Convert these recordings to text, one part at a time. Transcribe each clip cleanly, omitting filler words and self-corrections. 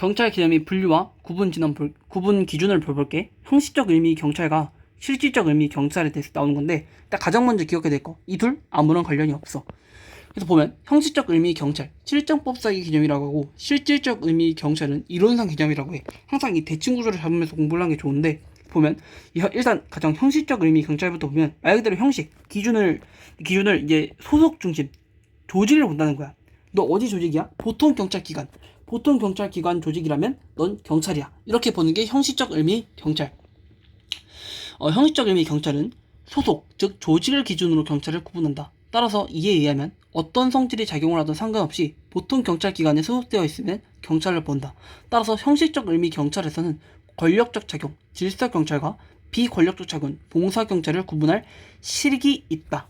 경찰 개념의 분류와 구분 기준을 볼게. 형식적 의미 경찰과 실질적 의미 경찰에 대해서 나오는 건데, 딱 가장 먼저 기억해야 될 거, 이 둘 아무런 관련이 없어. 그래서 보면 형식적 의미 경찰, 실정법상의 개념이라고 하고, 실질적 의미 경찰은 이론상 개념이라고 해. 항상 이 대칭 구조를 잡으면서 공부를 하는 게 좋은데, 보면 일단 가장 형식적 의미 경찰부터 보면 말 그대로 형식 기준을 이제 소속 중심 조직을 본다는 거야. 너 어디 조직이야? 보통 경찰기관 조직이라면 넌 경찰이야. 이렇게 보는 게 형식적 의미 경찰. 형식적 의미 경찰은 소속, 즉 조직을 기준으로 경찰을 구분한다. 따라서 이에 의하면 어떤 성질이 작용을 하든 상관없이 보통 경찰기관에 소속되어 있으면 경찰을 본다. 따라서 형식적 의미 경찰에서는 권력적 작용, 질서 경찰과 비권력적 작용, 봉사 경찰을 구분할 실익이 있다.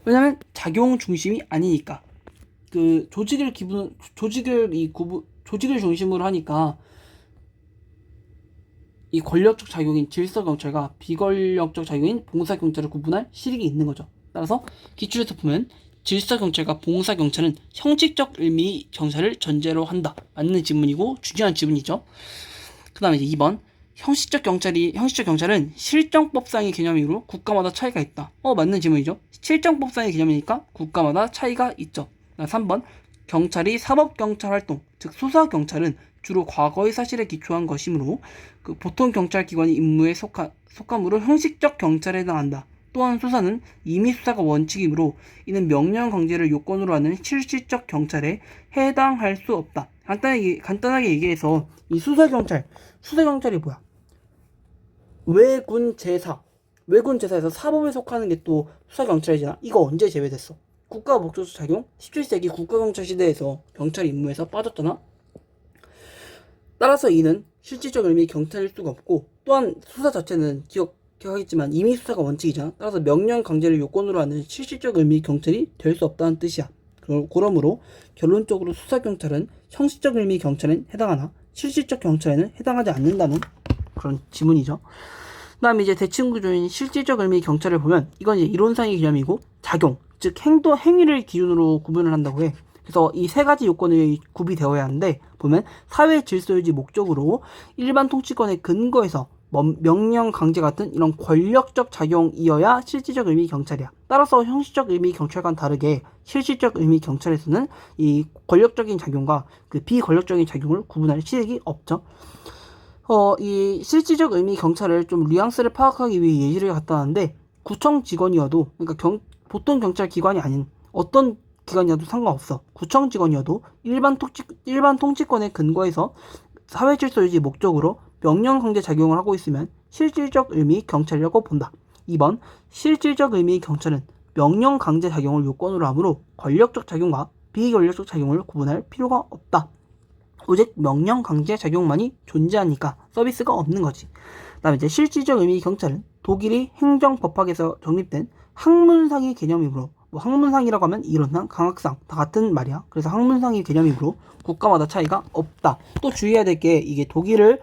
왜냐면 작용 중심이 아니니까. 그 조직을 중심으로 하니까 이 권력적 작용인 질서 경찰과 비권력적 작용인 봉사 경찰을 구분할 실익이 있는 거죠. 따라서 기출에서 보면 질서 경찰과 봉사 경찰은 형식적 의미 경찰을 전제로 한다. 맞는 지문이고 중요한 지문이죠. 그 다음에 이제 2번 형식적 경찰은 실정법상의 개념이므로 국가마다 차이가 있다. 맞는 지문이죠. 실정법상의 개념이니까 국가마다 차이가 있죠. 3번 경찰이 사법경찰 활동, 즉 수사경찰은 주로 과거의 사실에 기초한 것이므로 그 보통 경찰기관의 임무에 속함으로 형식적 경찰에 해당한다. 또한 수사는 임의수사가 원칙이므로 이는 명령 강제를 요건으로 하는 실질적 경찰에 해당할 수 없다. 간단하게 얘기해서 이 수사경찰이 뭐야? 외군제사에서 사법에 속하는 게 또 수사경찰이잖아. 이거 언제 제외됐어? 국가 목적적 작용 17세기 국가경찰 시대에서 경찰 임무에서 빠졌잖아. 따라서 이는 실질적 의미의 경찰일 수가 없고, 또한 수사 자체는 기억하겠지만 이미 수사가 원칙이잖아. 따라서 명령 강제를 요건으로 하는 실질적 의미의 경찰이 될 수 없다는 뜻이야. 그러므로 결론적으로 수사경찰은 형식적 의미의 경찰엔 해당하나 실질적 경찰에는 해당하지 않는다는 그런 지문이죠. 그 다음에 이제 대칭구조인 실질적 의미의 경찰을 보면 이건 이제 이론상의 개념이고, 작용, 즉 행위를 기준으로 구분을 한다고 해. 그래서 이 세 가지 요건이 구비되어야 하는데, 보면 사회 질서 유지 목적으로 일반 통치권의 근거에서 명령 강제 같은 이런 권력적 작용이어야 실질적 의미 경찰이야. 따라서 형식적 의미 경찰과는 다르게 실질적 의미 경찰에서는 이 권력적인 작용과 그 비권력적인 작용을 구분할 실익이 없죠. 이 실질적 의미 경찰을 좀 뉘앙스를 파악하기 위해 예시를 갖다 놨는데, 구청 직원이어도, 그러니까 보통 경찰 기관이 아닌 어떤 기관이어도 상관없어. 구청 직원이어도 일반 통치권의 근거에서 사회 질서 유지 목적으로 명령 강제 작용을 하고 있으면 실질적 의미 경찰이라고 본다. 2번 실질적 의미 경찰은 명령 강제 작용을 요건으로 하므로 권력적 작용과 비권력적 작용을 구분할 필요가 없다. 오직 명령 강제 작용만이 존재하니까 서비스가 없는 거지. 그다음에 이제 실질적 의미 경찰은 독일의 행정법학에서 정립된 학문상의 개념이므로, 학문상이라고 하면 이론상, 강학상 다 같은 말이야. 그래서 학문상의 개념이므로 국가마다 차이가 없다. 또 주의해야 될 게, 이게 독일의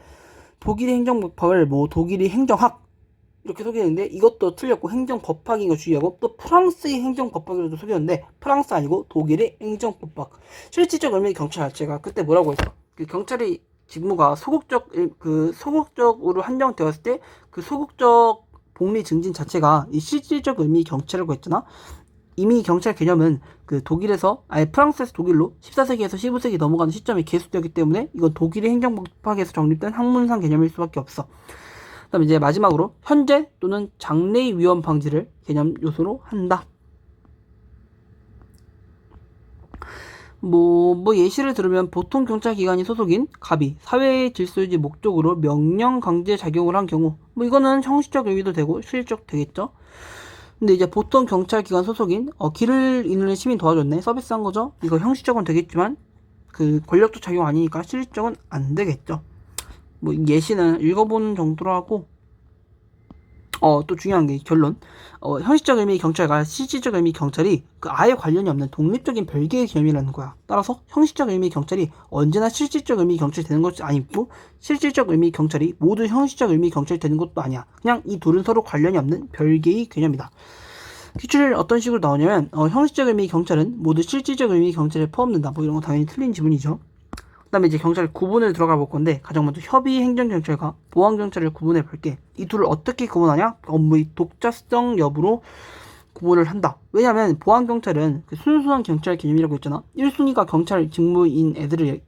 행정법학을 독일의 행정학 이렇게 소개했는데 이것도 틀렸고 행정법학인 거 주의하고, 또 프랑스의 행정법학이라도 소개했는데 프랑스 아니고 독일의 행정법학. 실질적 의미의 경찰 자체가 그때 뭐라고 했어? 그 경찰의 직무가 소극적으로 한정되었을 때 그 소극적 복리 증진 자체가 이 실질적 의미의 경찰이라고 했잖아. 이미 경찰 개념은 프랑스에서 독일로 14세기에서 15세기 넘어가는 시점에 계속되었기 때문에 이건 독일의 행정법학에서 정립된 학문상 개념일 수밖에 없어. 그 다음에 이제 마지막으로 현재 또는 장래의 위험 방지를 개념 요소로 한다. 예시를 들으면 보통 경찰기관이 소속인 갑이 사회의 질서 유지 목적으로 명령 강제 작용을 한 경우, 이거는 형식적 의미도 되고 실질적 되겠죠. 근데 이제 보통 경찰기관 소속인 길을 잃는 시민 도와줬네, 서비스한 거죠. 이거 형식적은 되겠지만 그 권력적 작용 아니니까 실질적은 안 되겠죠. 예시는 읽어보는 정도로 하고, 또 중요한 게 결론. 형식적 의미 경찰과 실질적 의미 경찰이 아예 관련이 없는 독립적인 별개의 개념이라는 거야. 따라서 형식적 의미 경찰이 언제나 실질적 의미 경찰이 되는 것이 아니고, 실질적 의미 경찰이 모두 형식적 의미 경찰이 되는 것도 아니야. 그냥 이 둘은 서로 관련이 없는 별개의 개념이다. 기출이 어떤 식으로 나오냐면, 형식적 의미 경찰은 모두 실질적 의미 경찰에 포함된다. 이런 거 당연히 틀린 지문이죠. 그다음에 이제 경찰 구분을 들어가 볼 건데 가장 먼저 협의 행정경찰과 보안경찰을 구분해 볼게. 이 둘을 어떻게 구분하냐? 업무의 독자성 여부로 구분을 한다. 왜냐면 보안경찰은 그 순수한 경찰 개념이라고 했잖아. 1순위가 경찰 직무인 애들이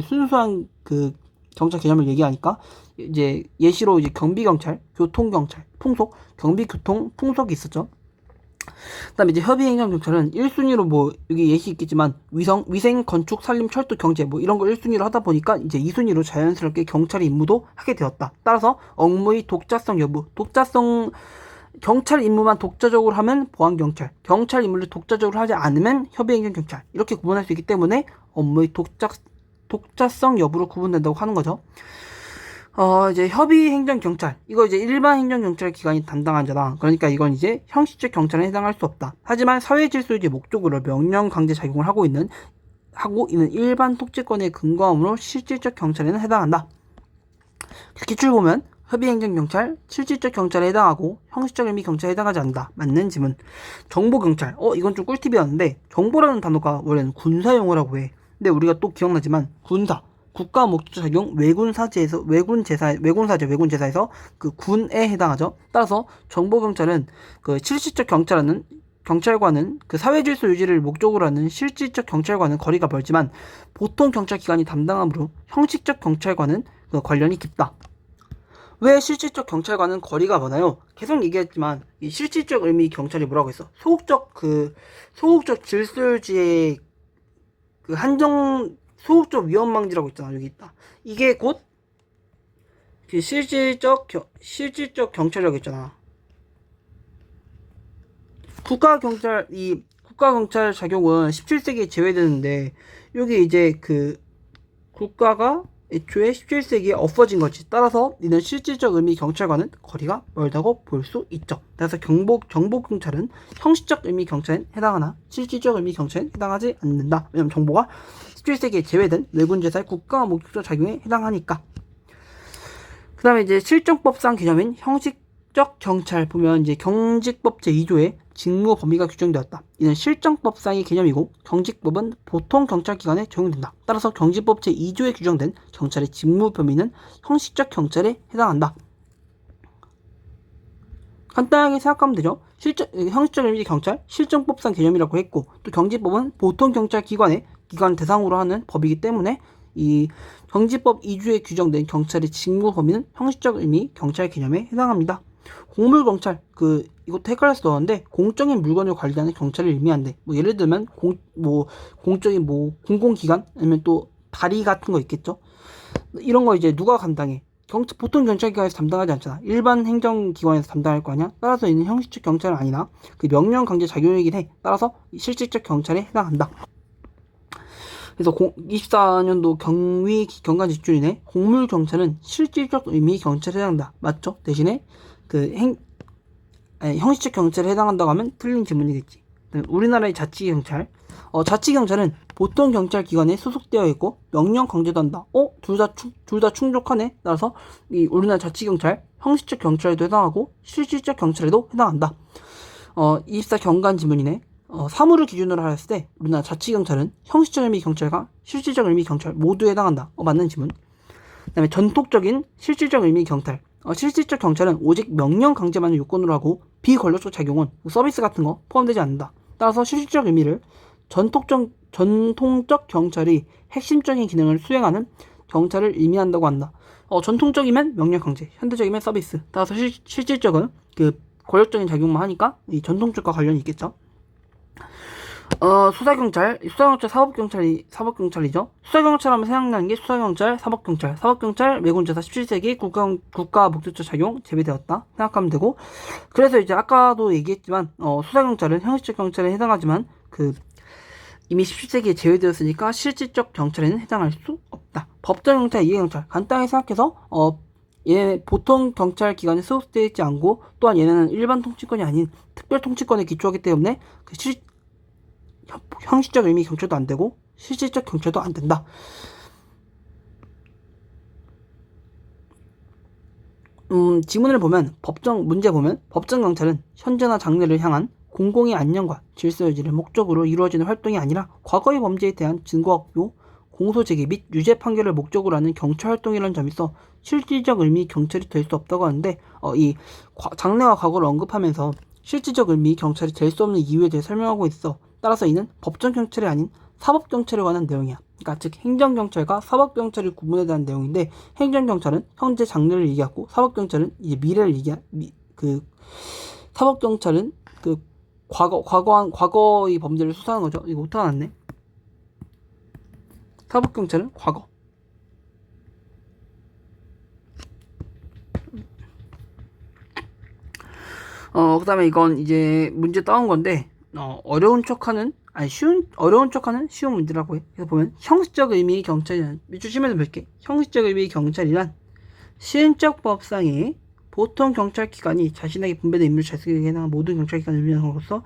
순수한 그 경찰 개념을 얘기하니까 이제 예시로 이제 경비경찰, 교통경찰, 풍속, 경비, 교통, 풍속이 있었죠. 그다음에 이제 협의행정경찰은 1순위로 뭐 여기 예시 있겠지만 위생, 건축, 산림, 철도, 경제 뭐 이런 걸 1순위로 하다 보니까 이제 2순위로 자연스럽게 경찰의 임무도 하게 되었다. 따라서 업무의 독자성 여부, 경찰 임무만 독자적으로 하면 보안경찰, 경찰 임무를 독자적으로 하지 않으면 협의행정경찰 이렇게 구분할 수 있기 때문에 업무의 독자성 여부로 구분된다고 하는 거죠. 이제 협의행정경찰 이거 이제 일반 행정경찰 기관이 담당하잖아. 그러니까 이건 이제 형식적 경찰에 해당할 수 없다. 하지만 사회질서유지 목적으로 명령 강제 작용을 하고 있는 일반 통치권의 근거함으로 실질적 경찰에는 해당한다. 기출 보면 협의행정경찰, 실질적 경찰에 해당하고 형식적 의미 경찰에 해당하지 않는다. 맞는 지문. 정보경찰. 이건 좀 꿀팁이었는데 정보라는 단어가 원래는 군사용어라고 해. 근데 우리가 또 기억나지만 군사, 국가 목적 작용 외군사제에서 그 군에 해당하죠. 따라서 정보경찰은 그 실질적 경찰과는 그 사회질서 유지를 목적으로 하는 실질적 경찰과는 거리가 멀지만 보통 경찰기관이 담당하므로 형식적 경찰과는 그 관련이 깊다. 왜 실질적 경찰과는 거리가 멀나요? 계속 얘기했지만 이 실질적 의미 경찰이 뭐라고 했어? 소극적 질서유지의 그 소극적 위험방지라고 있잖아. 여기 있다. 이게 곧 그 실질적 경찰이라고 있잖아. 국가경찰 작용은 17세기에 제외되는데 여기 이제 그 국가가 애초에 17세기에 없어진 거지. 따라서 이는 실질적 의미 경찰과는 거리가 멀다고 볼 수 있죠. 그래서 정보경찰은 형식적 의미 경찰에 해당하나 실질적 의미 경찰에 해당하지 않는다. 왜냐면 정보가 17세기에 제외된 외군제사의 국가 목적적 작용에 해당하니까. 그 다음에 이제 실정법상 개념인 형식적 경찰 보면 이제 경직법 제2조에 직무 범위가 규정되었다. 이는 실정법상의 개념이고 경직법은 보통 경찰기관에 적용된다. 따라서 경직법 제2조에 규정된 경찰의 직무 범위는 형식적 경찰에 해당한다. 간단하게 생각하면 되죠. 형식적 의미 경찰, 실정법상 개념이라고 했고 또 경직법은 보통 경찰기관 대상으로 하는 법이기 때문에 이 경직법 2조에 규정된 경찰의 직무 범위는 형식적 의미 경찰 개념에 해당합니다. 공물경찰 이것도 헷갈려서 넣었는데 공적인 물건을 관리하는 경찰을 의미한대. 뭐 예를 들면 공적인 공공기관 아니면 또 다리 같은 거 있겠죠. 이런 거 이제 누가 감당해? 보통 경찰기관에서 담당하지 않잖아. 일반 행정기관에서 담당할 거 아니야. 따라서 이는 형식적 경찰은 아니나 그 명령 강제 작용이긴 해. 따라서 실질적 경찰에 해당한다. 그래서 24년도 경관 직준이네. 공물경찰은 실질적 의미 경찰에 해당한다. 맞죠? 대신에 형식적 경찰에 해당한다고 하면 틀린 지문이겠지. 우리나라의 자치경찰. 자치경찰은 보통 경찰기관에 소속되어 있고 명령 강제도 한다. 둘 다 충족하네. 따라서 이 우리나라 자치경찰 형식적 경찰에도 해당하고 실질적 경찰에도 해당한다. 24 경관 지문이네. 사무를 기준으로 하였을 때 우리나라 자치경찰은 형식적 의미 경찰과 실질적 의미 경찰 모두에 해당한다. 맞는 지문. 그 다음에 전통적인 실질적 의미 경찰. 실질적 경찰은 오직 명령 강제만을 요건으로 하고 비권력적 작용은 서비스 같은 거 포함되지 않는다. 따라서 실질적 의미를 전통적 경찰이 핵심적인 기능을 수행하는 경찰을 의미한다고 한다. 전통적이면 명령 강제, 현대적이면 서비스. 따라서 실질적은 그 권력적인 작용만 하니까 이 전통적과 관련이 있겠죠. 수사경찰 사법경찰이죠. 수사경찰 하면 생각나는 게 수사경찰, 사법경찰, 외군제사 17세기 국가 목적적 작용 제외되었다 생각하면 되고, 그래서 이제 아까도 얘기했지만 수사경찰은 형식적 경찰에 해당하지만 이미 17세기에 제외되었으니까 실질적 경찰에는 해당할 수 없다. 법정경찰, 이해경찰 간단하게 생각해서 얘네 보통 경찰 기관에 소속되어 있지 않고 또한 얘네는 일반 통치권이 아닌 특별 통치권에 기초하기 때문에 형식적 의미 경찰도 안 되고 실질적 경찰도 안 된다. 지문을 보면 문제 보면 법정 경찰은 현재나 장래를 향한 공공의 안녕과 질서 유지를 목적으로 이루어지는 활동이 아니라 과거의 범죄에 대한 증거 확보, 공소 제기 및 유죄 판결을 목적으로 하는 경찰 활동이라는 점이 있어 실질적 의미 경찰이 될 수 없다고 하는데 이 장래와 과거를 언급하면서 실질적 의미 경찰이 될 수 없는 이유에 대해 설명하고 있어. 따라서 이는 법정 경찰이 아닌 사법 경찰에 관한 내용이야. 그러니까 즉 행정 경찰과 사법 경찰의 구분에 대한 내용인데 행정 경찰은 현재 장래를 얘기하고 사법 경찰은 이제 미래를 사법 경찰은 그 과거의 범죄를 수사하는 거죠. 이거 오타 났네. 사법 경찰은 과거. 그 다음에 이건 이제 문제 따온 건데, 어려운 척하는 쉬운 문제라고 해. 그래서 보면, 형식적 의미의 경찰이란, 밑줄 치면서 볼게. 형식적 의미의 경찰이란, 시행적 법상의 보통 경찰기관이 자신에게 분배된 임무를 잘 쓰게 해나가는 모든 경찰기관을 의미하는 것으로,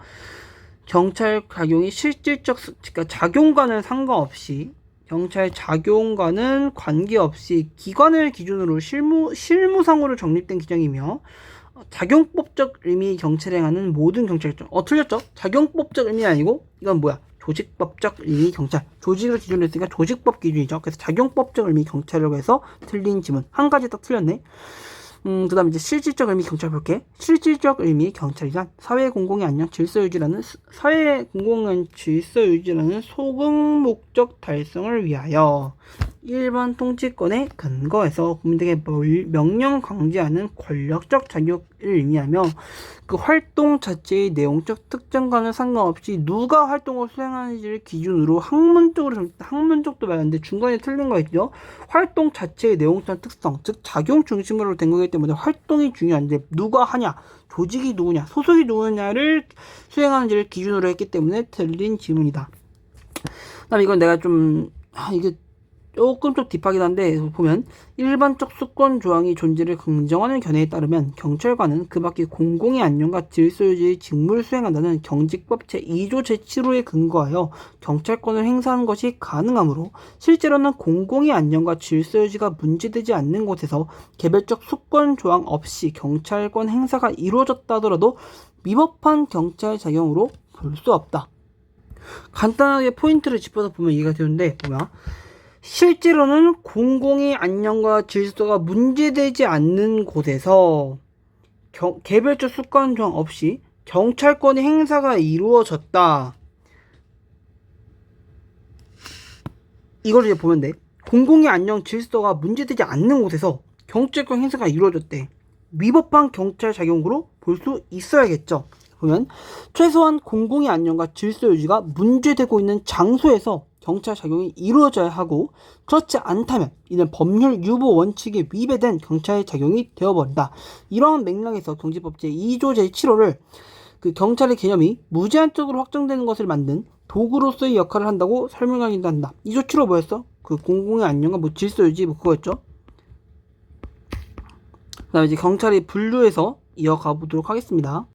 경찰 작용이 그러니까 작용과는 상관없이, 경찰 작용과는 관계없이 기관을 기준으로 실무상으로 정립된 규정이며, 작용법적 의미의 경찰에 행하는 모든 경찰청. 틀렸죠? 작용법적 의미 아니고 이건 뭐야? 조직법적 의미 경찰. 조직을 기준으로 했으니까 조직법 기준이죠. 그래서 작용법적 의미 경찰이라고 해서 틀린 지문. 한 가지 딱 틀렸네. 그 다음에 이제 실질적 의미 경찰 볼게. 실질적 의미 경찰이란 사회 공공의 안녕 질서 유지라는 소극 목적 달성을 위하여 일반 통치권의 근거에서 국민에게 명령 강제하는 권력적 자격을 의미하며 그 활동 자체의 내용적 특정과는 상관없이 누가 활동을 수행하는지를 기준으로 학문적도 말하는데 중간에 틀린 거 있죠. 활동 자체의 내용적 특성, 즉 작용 중심으로 된 거기 때문에 활동이 중요한데 누가 하냐, 조직이 누구냐, 소속이 누구냐를 수행하는지를 기준으로 했기 때문에 틀린 지문이다. 그다음 이건 내가 이게 조금 딥하긴 한데 보면 일반적 수권 조항이 존재를 긍정하는 견해에 따르면 경찰관은 그 밖에 공공의 안녕과 질서 유지의 직무를 수행한다는 경직법 제2조 제7호에 근거하여 경찰권을 행사하는 것이 가능하므로 실제로는 공공의 안녕과 질서 유지가 문제되지 않는 곳에서 개별적 수권 조항 없이 경찰권 행사가 이루어졌다 하더라도 위법한 경찰 작용으로 볼 수 없다. 간단하게 포인트를 짚어서 보면 이해가 되는데 실제로는 공공의 안녕과 질서가 문제되지 않는 곳에서 개별적 수권 조항 없이 경찰권의 행사가 이루어졌다. 이걸 이제 보면 돼. 공공의 안녕 질서가 문제되지 않는 곳에서 경찰권 행사가 이루어졌대. 위법한 경찰 작용으로 볼 수 있어야겠죠. 보면 최소한 공공의 안녕과 질서 유지가 문제되고 있는 장소에서 경찰 작용이 이루어져야 하고 그렇지 않다면 이는 법률 유보 원칙에 위배된 경찰의 작용이 되어버린다. 이러한 맥락에서 경직법 제2조 제7호를 그 경찰의 개념이 무제한적으로 확정되는 것을 만든 도구로서의 역할을 한다고 설명하기도 한다. 2조 7호 뭐였어? 그 공공의 안녕과 질서 유지 그거였죠. 그 다음에 이제 경찰이 분류해서 이어가 보도록 하겠습니다.